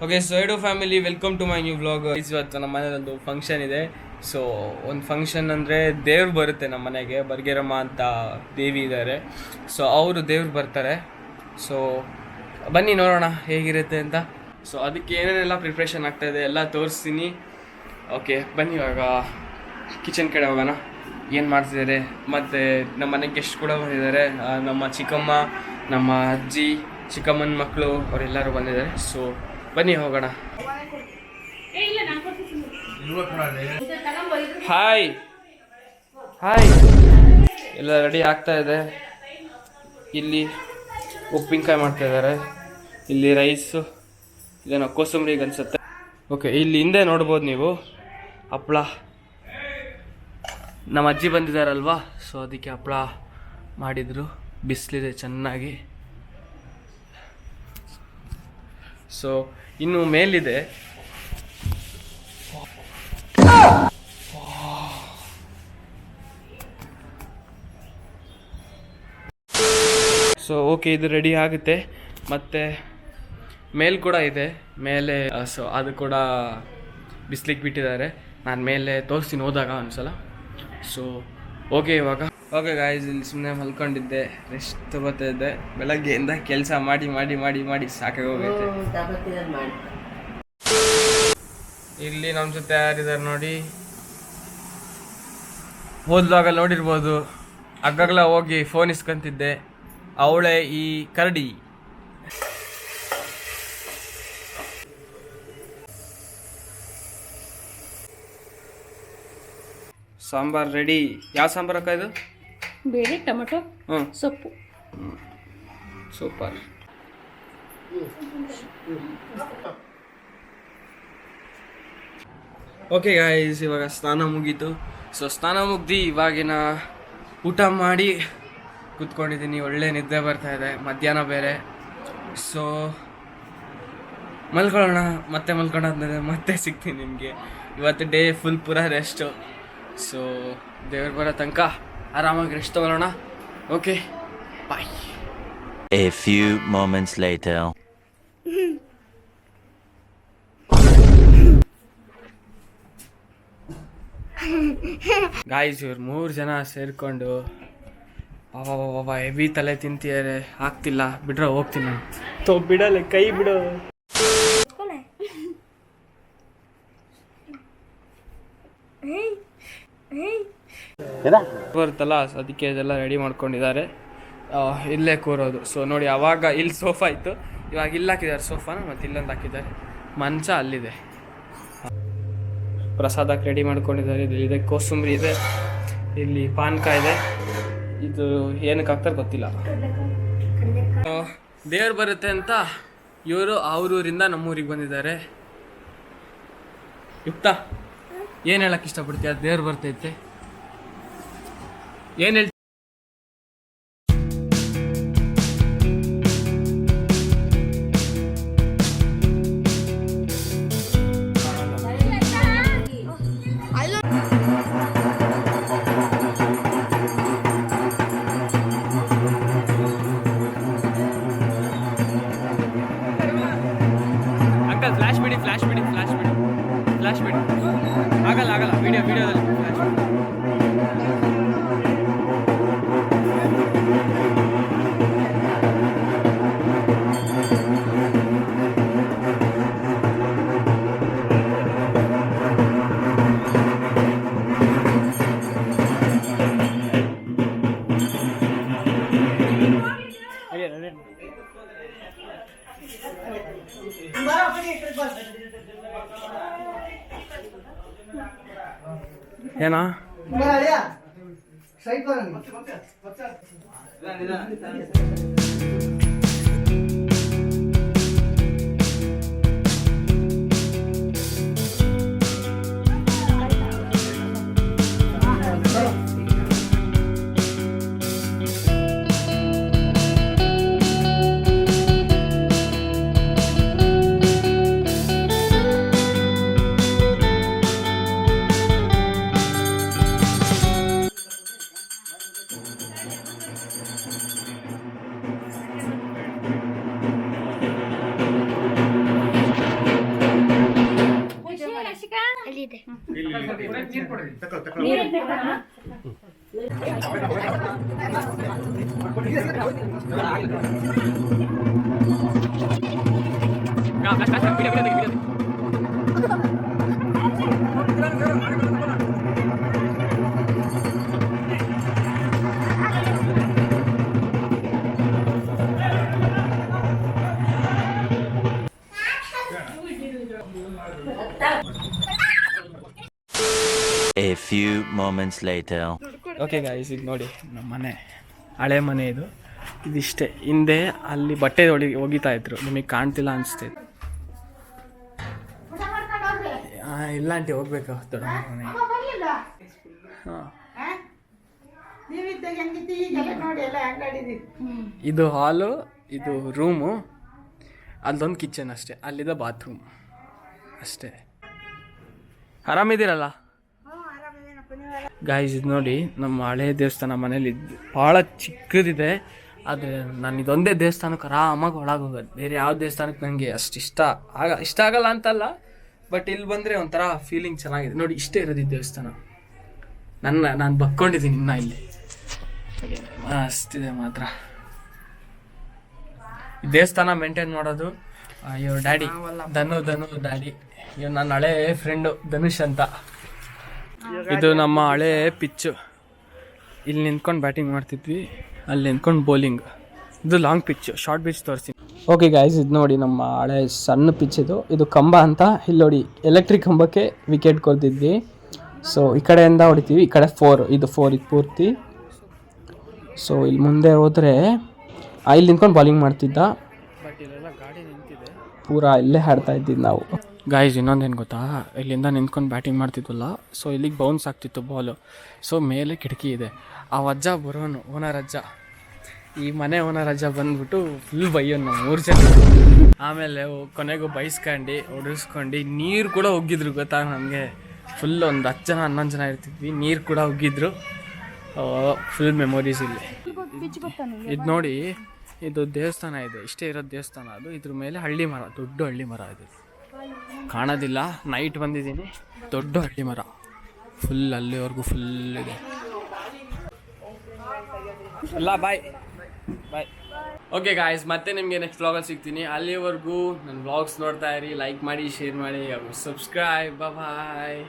Okay so ಐಡು family welcome to my new vlog. ಇವತ್ತು ನಮ್ಮ ಮನೇಲಿ ಒಂದು ಫಂಕ್ಷನ್ ಇದೆ. ಸೊ ಒಂದು ಫಂಕ್ಷನ್ ಅಂದರೆ ದೇವ್ರು ಬರುತ್ತೆ ನಮ್ಮ ಮನೆಗೆ. ಬರ್ಗೇರಮ್ಮ ಅಂತ ದೇವಿ ಇದ್ದಾರೆ. ಸೊ ಅವರು ದೇವ್ರು ಬರ್ತಾರೆ. ಸೊ ಬನ್ನಿ ನೋಡೋಣ ಹೇಗಿರುತ್ತೆ ಅಂತ. ಸೊ ಅದಕ್ಕೆ ಏನೇನೆಲ್ಲ ಪ್ರಿಪ್ರೇಷನ್ ಆಗ್ತಾಯಿದೆ ಎಲ್ಲ ತೋರಿಸ್ತೀನಿ. ಓಕೆ ಬನ್ನಿ ಇವಾಗ ಕಿಚನ್ ಕಡೆ ಹೋಗೋಣ. ಏನು ಮಾಡ್ತಿದ್ದಾರೆ ಮತ್ತು ನಮ್ಮ ಮನೆಗೆ ಗೆಸ್ಟ್ ಕೂಡ ಬಂದಿದ್ದಾರೆ. ನಮ್ಮ ಚಿಕ್ಕಮ್ಮ, ನಮ್ಮ ಅಜ್ಜಿ, ಚಿಕ್ಕಮ್ಮನ ಮಕ್ಕಳು ಅವರೆಲ್ಲರೂ ಬಂದಿದ್ದಾರೆ. ಸೊ ಬನ್ನಿ ಹೋಗೋಣ. ಹಾಯ್ ಹಾಯ್, ಎಲ್ಲ ರೆಡಿ ಆಗ್ತಾ ಇದೆ. ಇಲ್ಲಿ ಉಪ್ಪಿನಕಾಯಿ ಮಾಡ್ತಾ ಇದ್ದಾರೆ. ಇಲ್ಲಿ ರೈಸು, ಇದೇನೋ ಕೋಸಂಬರಿಗೆ ಅನ್ಸುತ್ತೆ. ಓಕೆ, ಇಲ್ಲಿ ಹಿಂದೆ ನೋಡ್ಬೋದು ನೀವು ಹಪ್ಪಳ. ನಮ್ಮ ಅಜ್ಜಿ ಬಂದಿದ್ದಾರಲ್ವಾ, ಸೊ ಅದಕ್ಕೆ ಹಪ್ಪಳ ಮಾಡಿದರು. ಬಿಸಿಲಿದೆ ಚೆನ್ನಾಗಿ. ಸೊ ಇನ್ನು ಮೇಲಿದೆ. ಸೊ ಓಕೆ, ಇದು ರೆಡಿ ಆಗುತ್ತೆ. ಮತ್ತು ಮೇಲ್ ಕೂಡ ಇದೆ ಮೇಲೆ. ಸೊ ಅದು ಕೂಡ ಬಿಸ್ಲಿಗೆ ಬಿಟ್ಟಿದ್ದಾರೆ. ನಾನು ಮೇಲೆ ತೋರಿಸ್ತೀನಿ ಹೋದಾಗ ಒಂದ್ಸಲ. ಸೊ ಓಕೆ, ಇವಾಗ ಓಕೆ ಗಾಯ್ಸ್, ಇಲ್ಲಿ ಸುಮ್ಮನೆ ಮಲ್ಕೊಂಡಿದ್ದೆ, ರೆಸ್ಟ್ ತಗೋತಾ ಇದ್ದೆ. ಬೆಳಗ್ಗೆಯಿಂದ ಕೆಲಸ ಮಾಡಿ ಮಾಡಿ ಮಾಡಿ ಮಾಡಿ ಸಾಕಾಗೋಗೈತೆ. ಇಲ್ಲಿ ನಮ್ಮ ಜೊತೆ ಯಾರಿದ್ದಾರೆ ನೋಡಿ, ಹೋದ್ವಾಗ ನೋಡಿರ್ಬೋದು. ಅಗ್ಗಗ್ಲ ಹೋಗಿ ಫೋನ್ ಇಸ್ಕೊಂತಿದ್ದೆ. ಅವಳೇ ಈ ಕರಡಿ. ಸಾಂಬಾರ್ ರೆಡಿ. ಯಾವ ಸಾಂಬಾರು ಅಕ್ಕ ಇದು? ಬೇಳೆ, ಟೊಮೆಟೊ, ಸೊಪ್ಪು. ಸೂಪರ್. ಓಕೆ ಗಾಯ್ಸ್, ಇವಾಗ ಸ್ನಾನ ಮುಗೀತು. ಸೊ ಸ್ನಾನ ಮುಗ್ದು ಇವಾಗಿನ ಊಟ ಮಾಡಿ ಕೂತ್ಕೊಂಡಿದ್ದೀನಿ. ಒಳ್ಳೆ ನಿದ್ದೆ ಬರ್ತಾ ಇದೆ, ಮಧ್ಯಾಹ್ನ ಬೇರೆ. ಸೊ ಮಲ್ಕೊಳ್ಳೋಣ. ಮತ್ತೆ ಮಲ್ಕೊಂಡಾದ್ಮೇಲೆ ಮತ್ತೆ ಸಿಗ್ತೀನಿ ನಿಮಗೆ. ಇವತ್ತು ಡೇ ಫುಲ್ ಪೂರ ರೆಸ್ಟು. ಸೊ ದೇವ್ರು ಬರೋ ತನಕ ಆರಾಮಾಗಿ ರೆಸ್ಟ್ ತಗೊಳ್ಳೋಣ. Okay bye. A few moments later. Guys, ಇವ್ರು 3 ಜನ ಸೇರಿಕೊಂಡು ಹೆವಿ ತಲೆ ತಿಂತಿದ್ದಾರೆ. ಆಗ್ತಿಲ್ಲ, ಬಿಡ್ರೆ ಹೋಗ್ತೀನಿ ನಾನು. ಬಿಡಲ್ಲ, ಕೈ ಬಿಡು. ಬರುತ್ತಲ್ಲ, ಅದಕ್ಕೆ ಇದೆಲ್ಲ ರೆಡಿ ಮಾಡ್ಕೊಂಡಿದ್ದಾರೆ. ಇಲ್ಲೇ ಕೂರೋದು. ಸೊ ನೋಡಿ, ಅವಾಗ ಇಲ್ಲಿ ಸೋಫಾ ಇತ್ತು, ಇವಾಗ ಇಲ್ಲಿ ಹಾಕಿದ್ದಾರೆ ಸೋಫಾನ, ಮತ್ತು ಇಲ್ಲೊಂದು ಹಾಕಿದ್ದಾರೆ. ಮಂಚ ಅಲ್ಲಿದೆ. ಪ್ರಸಾದಕ್ಕೆ ರೆಡಿ ಮಾಡ್ಕೊಂಡಿದ್ದಾರೆ. ಇದೆ ಕೋಸಂಬರಿ ಇದೆ, ಇಲ್ಲಿ ಪಾನಕ ಇದೆ. ಇದು ಏನಕ್ಕೆ ಹಾಕ್ತಾರೆ ಗೊತ್ತಿಲ್ಲ. ದೇವ್ರು ಬರುತ್ತೆ ಅಂತ ಇವರು ಅವ್ರೂರಿಂದ ನಮ್ಮೂರಿಗೆ ಬಂದಿದ್ದಾರೆ. ಯುಕ್ತ, ಏನು ಹೇಳಕ್ಕೆ ಇಷ್ಟಪಡ್ತೀಯ? ದೇವ್ರು ಬರ್ತೈತೆ, ಏನು ಹೇಳ್ತೀವಿ? ಅಂಕಲ್ ಫ್ಲಾಶ್ ಬಿಡಿ, ಫ್ಲಾಶ್ ಬಿಡಿ, ಫ್ಲಾಶ್ ಬಿಡಿ, ಫ್ಲಾಶ್ ಬಿಡಿ. ಆಗಲ್ಲ ಆಗಲ್ಲ, ವಿಡಿಯೋದಲ್ಲಿ ಫ್ಲಾಶ್ ಬಿಡಿ. ಏನಾ ನೀರು ಬೇಕಣ್ಣ? A few moments later. Okay guys, ಇದು ನೋಡಿ ನಮ್ಮ ಮನೆ, ಹಳೆ ಮನೆ ಇದು. ಇದಿಷ್ಟೇ. ಹಿಂದೆ ಅಲ್ಲಿ ಬಟ್ಟೆ ಒಗಿತಾ ಇದ್ರು, ನಿಮಗೆ ಕಾಣ್ತಿಲ್ಲ ಅನಿಸ್ತೈತೆ. ಇಲ್ಲ ಆಂಟಿ, ಹೋಗ್ಬೇಕು ದೊಡ್ಡ ಮನೆ. ಹಾಂ, ಇದು ಹಾಲು, ಇದು ರೂಮು, ಅಲ್ಲೊಂದು ಕಿಚನ್ ಅಷ್ಟೇ, ಅಲ್ಲಿದೆ ಬಾತ್ರೂಮ್ ಅಷ್ಟೇ. ಆರಾಮಿದ್ದೀರಲ್ಲ ಗಾಯ್ಸ್? ಇದು ನೋಡಿ ನಮ್ಮ ಹಳೆ ದೇವಸ್ಥಾನ. ಮನೇಲಿ ಭಾಳ ಚಿಕ್ಕದಿದೆ, ಆದರೆ ನಾನು ಇದೊಂದೇ ದೇವಸ್ಥಾನಕ್ಕೆ ಆರಾಮಾಗಿ ಒಳಗೋಗೋದು. ಬೇರೆ ಯಾವ ದೇವಸ್ಥಾನಕ್ಕೆ ನನಗೆ ಅಷ್ಟು ಇಷ್ಟ ಆಗಲ್ಲ ಅಂತಲ್ಲ, ಬಟ್ ಇಲ್ಲಿ ಬಂದರೆ ಒಂಥರ ಫೀಲಿಂಗ್ ಚೆನ್ನಾಗಿದೆ. ನೋಡಿ, ಇಷ್ಟೇ ಇರೋದು ದೇವಸ್ಥಾನ. ನಾನು ಬಕ್ಕೊಂಡಿದ್ದೀನಿ ಇನ್ನು ಇಲ್ಲಿ. ಮಸ್ತಿದೆ ಮಾತ್ರ ಈ ದೇವಸ್ಥಾನ ಮೇಂಟೈನ್ ಮಾಡೋದು. ಇವ್ರ ಡ್ಯಾಡಿ ಧನು ಡ್ಯಾಡಿ, ಇವ್ ನನ್ನ ಹಳೆ ಫ್ರೆಂಡು ಧನುಷ್ ಅಂತ. ಇದು ನಮ್ಮ ಹಳೆ ಪಿಚ್ಚು. ಇಲ್ಲಿ ನಿಂತ್ಕೊಂಡು ಬ್ಯಾಟಿಂಗ್ ಮಾಡ್ತಿದ್ವಿ, ಅಲ್ಲಿ ನಿಂತ್ಕೊಂಡು ಬೌಲಿಂಗ್. ಇದು ಲಾಂಗ್ ಪಿಚ್ಚು, ಶಾರ್ಟ್ ಪಿಚ್ ತೋರಿಸ್ತೀನಿ. ಓಕೆ ಗಾಯ್ಸ್, ಇದು ನೋಡಿ ನಮ್ಮ ಹಳೆ ಸಣ್ಣ ಪಿಚ್. ಇದು ಕಂಬ ಅಂತ. ಇಲ್ಲಿ ನೋಡಿ, ಎಲೆಕ್ಟ್ರಿಕ್ ಕಂಬಕ್ಕೆ ವಿಕೆಟ್ ಕೊಡ್ತಿದ್ವಿ. ಸೊ ಈ ಕಡೆಯಿಂದ ಹೊಡಿತೀವಿ, ಈ ಕಡೆ 4, ಇದು ಪೂರ್ತಿ. ಸೊ ಇಲ್ಲಿ ಮುಂದೆ ಹೋದರೆ ಇಲ್ಲಿ ನಿಂತ್ಕೊಂಡು ಬೌಲಿಂಗ್ ಮಾಡ್ತಿದ್ದ, ಬಟ್ ಇಲ್ಲೆಲ್ಲ ಗಾಡಿ ನಿಂತಿದೆ, ಪೂರಾ ಇಲ್ಲೇ ಆಡ್ತಾ ಇದ್ದಿದ್ದು ನಾವು. ಗಾಯ್ಸ್, ಇನ್ನೊಂದೇನು ಗೊತ್ತಾ, ಇಲ್ಲಿಂದ ನಿಂತ್ಕೊಂಡು ಬ್ಯಾಟಿಂಗ್ ಮಾಡ್ತಿದ್ವಲ್ಲ, ಸೊ ಇಲ್ಲಿಗೆ ಬೌನ್ಸ್ ಆಗ್ತಿತ್ತು ಬಾಲು. ಸೊ ಮೇಲೆ ಕಿಟಕಿ ಇದೆ. ಆ ಅಜ್ಜ ಬರೋನು, ಓನರ್ ಅಜ್ಜ, ಈ ಮನೆ ಓನರ್ ಅಜ್ಜ ಬಂದ್ಬಿಟ್ಟು ಫುಲ್ ಬೈಯೋನು ನಾವು 3 ಜನ. ಆಮೇಲೆ ಕೊನೆಗೂ ಬೈಸ್ಕೊಂಡು ಹೊಡಿಸ್ಕೊಂಡು ನೀರು ಕೂಡ ಹೋಗಿದ್ರು ಗೊತ್ತಾ ನಮಗೆ. ಫುಲ್ ಒಂದು 10 ಜನ 11 ಜನ ಇರ್ತಿದ್ವಿ, ನೀರು ಕೂಡ ಹೋಗಿದ್ರು. ಫುಲ್ ಮೆಮೊರೀಸ್ ಇಲ್ಲಿ. ಇದು ನೋಡಿ, ಇದು ದೇವಸ್ಥಾನ ಇದೆ, ಇಷ್ಟೇ ಇರೋದು ದೇವಸ್ಥಾನ. ಅದು ಇದ್ರ ಮೇಲೆ ಹಳ್ಳಿ ಮರ, ದೊಡ್ಡ ಹಳ್ಳಿ ಮರ ಇದು. ಕಾಣೋದಿಲ್ಲ, ನೈಟ್ ಬಂದಿದ್ದೀನಿ. ದೊಡ್ಡ ಹಳ್ಳಿ ಮರ, ಫುಲ್ ಅಲ್ಲಿವರೆಗೂ ಫುಲ್ ಇದೆ. ಇಲ್ಲ, ಬಾಯ್. ಓಕೆ ಗಾಯ್ಸ್, ಮತ್ತೆ ನಿಮಗೆ ನೆಕ್ಸ್ಟ್ ವ್ಲಾಗಲ್ಲಿ ಸಿಗ್ತೀನಿ. ಅಲ್ಲಿವರೆಗೂ ನನ್ನ ವ್ಲಾಗ್ಸ್ ನೋಡ್ತಾ ಇರಿ, ಲೈಕ್ ಮಾಡಿ, ಶೇರ್ ಮಾಡಿ, ಸಬ್ಸ್ಕ್ರೈಬ್. ಬಾಯ್.